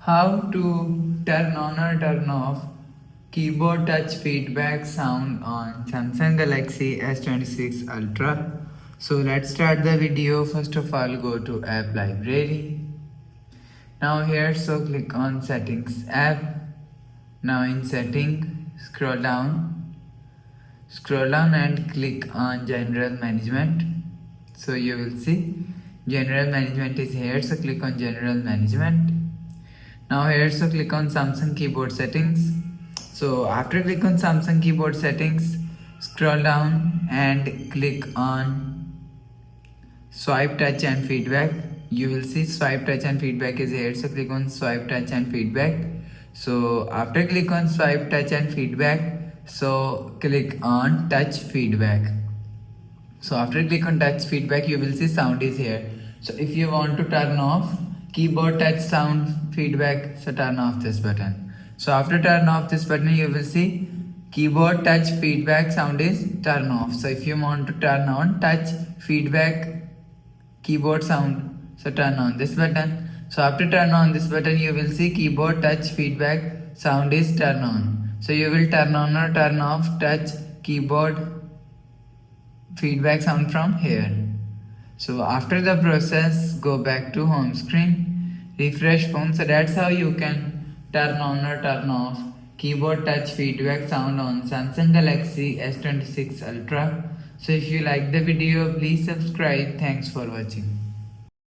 How to turn on or turn off keyboard touch feedback sound on Samsung Galaxy S26 Ultra. So let's start the video. First of all, go to app library. Now here, so click on settings app. Now in setting, scroll down and click on general management. So you will see general management is here, so click on general management. Now here, so click on Samsung keyboard settings. So after click on Samsung keyboard settings, scroll down and click on swipe touch and feedback. You will see swipe touch and feedback is here, so click on swipe touch and feedback. So after click on swipe touch and feedback, so click on touch feedback. So after click on touch feedback, you will see sound is here. So if you want to turn off keyboard touch sound feedback, so turn off this button. So after turn off this button, you will see keyboard touch feedback sound is turn off. So if you want to turn on touch feedback keyboard sound, so turn on this button. So after turn on this button, you will see keyboard touch feedback sound is turn on. So you will turn on or turn off touch keyboard feedback sound from here. So after the process, go back to home screen, refresh phone. So that's how you can turn on or turn off keyboard touch feedback sound on Samsung Galaxy S26 Ultra. So if you like the video, please subscribe. Thanks for watching.